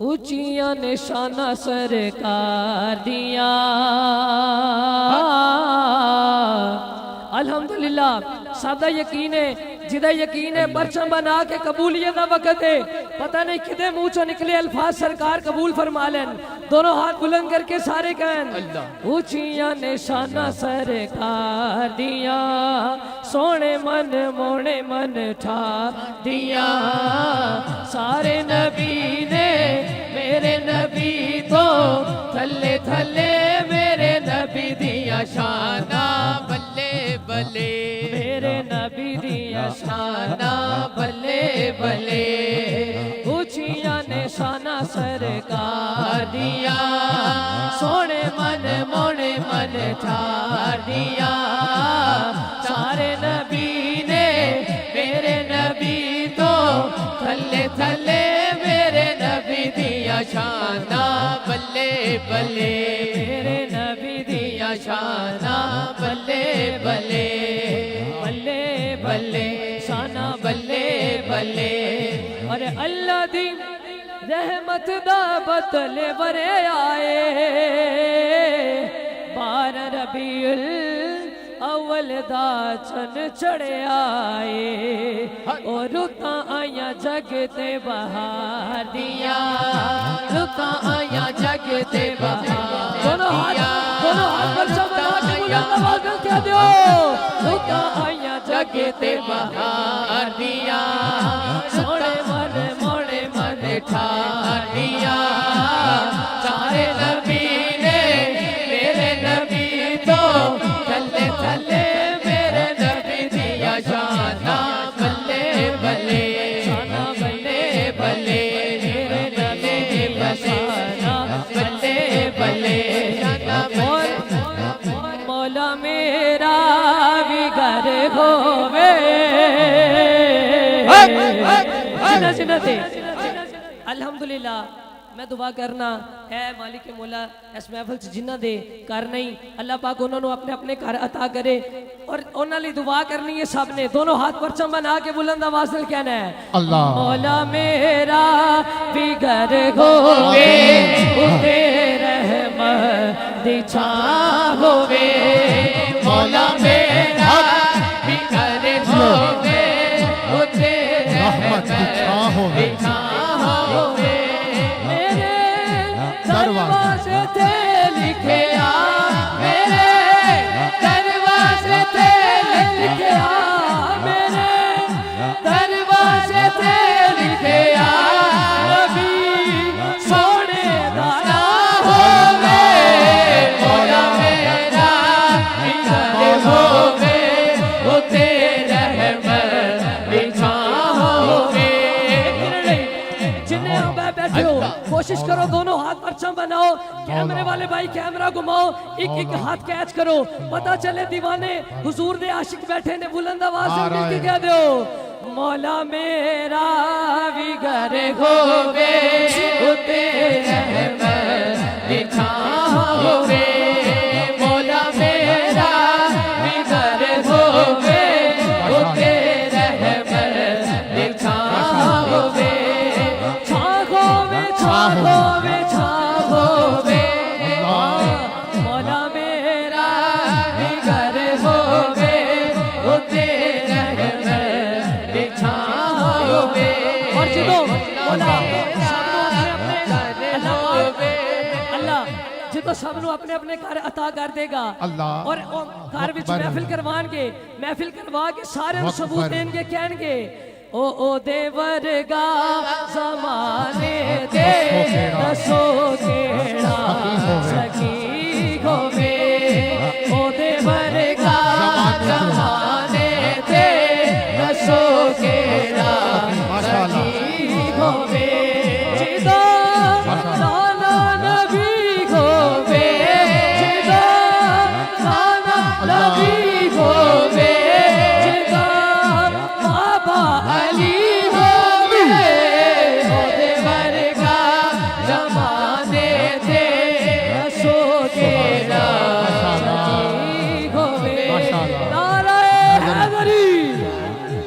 ऊंचिया निशाना सरकार दिया। अल्हम्दुलिल्लाह सादा यकीन है, जिदा यकीन है परचम बना के कबूलियत का वक्त है। पता नहीं किधे मुंह चो निकले अल्फाज सरकार कबूल फरमा लेन। दोनों हाथ बुलंद करके सारे कहन ऊंचिया निशाना सरकार दिया, सोने मन मोने मन ठा दिया। सारे नबी ने मेरे नबी तो थले थले मेरे नबी दिया शाना बल्ले बल्ले, मेरे नबी दिया शाना बल्ले बल्ले। ऊंचिया निशाना सरकार दिया, सोने मन मोने मन ठार दिया। सारे नबी ने मेरे नबी तो थले थले मेरे नबी दिया शाना बल्ले बल्ले, मेरे नबी दिया शाना बल्ले बल्ले, बल्ले बल्ले शाना बल्ले बल्ले। अरे अल्लाह दी रहमत दा बदले बरे आए, 12 रबीउल अव्वल दा चन चढ़े आए। और रुता आया जग ते बहार दिया, रुता आया जग ते बहार। दोनों हाथ बच्चा बना के बुलंद आवाज में कह दो, रुता आया जग ते बहार दिया, सोने मन मोने मन ठार दिया। सारे नबी ने मेरे नबी तो थले थले मेरे नबी दिया शाना बल्ले बल्ले, शाना बल्ले बल्ले, मेरे नबी दिया शाना बल्ले बल्ले, शाना बल्ले। मौला मेरा भी घर होवे जिन्ना जिन्ना थे। अल्हम्दुलिल्लाह मैं दुआ करना है मालिक के मौला इस महफिल च जिन्ना दे कर नहीं अल्लाह पाक उन्होंने अपने अपने घर अता करे। और उन्होंने दुआ करनी है सब ने। दोनों हाथ परचम बना के बुलंद आवाज से कहना है अल्लाह मौला मेरा भी घर होवे, उते रहमत दी छां होवे। मौला मेरा भी घर होवे, उते रहमत दी छां होवे। दरवाजे थे लिखे आ, मेरे दरवाजे थे लिखे आ, मेरे दरवाजे थे लिखे आ। नबी सोने दाना होवे, मौला मेरा घर होवे, उते रहमत दी छां होवे। जिन्हें आप बैठे हो कोशिश करो दोनों हाथ परचम बनाओ। कैमरे वाले भाई कैमरा घुमाओ, एक एक हाथ कैच करो, पता चले दीवाने हुजूर दे आशिक बैठे ने। बुलंद आवाज से मिलके कह दो मौला मेरा भी घर होवे, उते रहमत दी छां होवे। मौला मेरा भी घर होवे, उते रहमत दी छां होवे। होवे होवे मौला मेरा भी घर होवे, उते रहमत दी छां होवे। और जिदो अल्लाह जिदो सबनों अपने अपने घर अता कर देगा अल्लाह। और घर विच महफिल करवान के, महफिल करवा के सारे सबूत देंगे कहणगे ओ दे वर्गा ज़माने दे दसो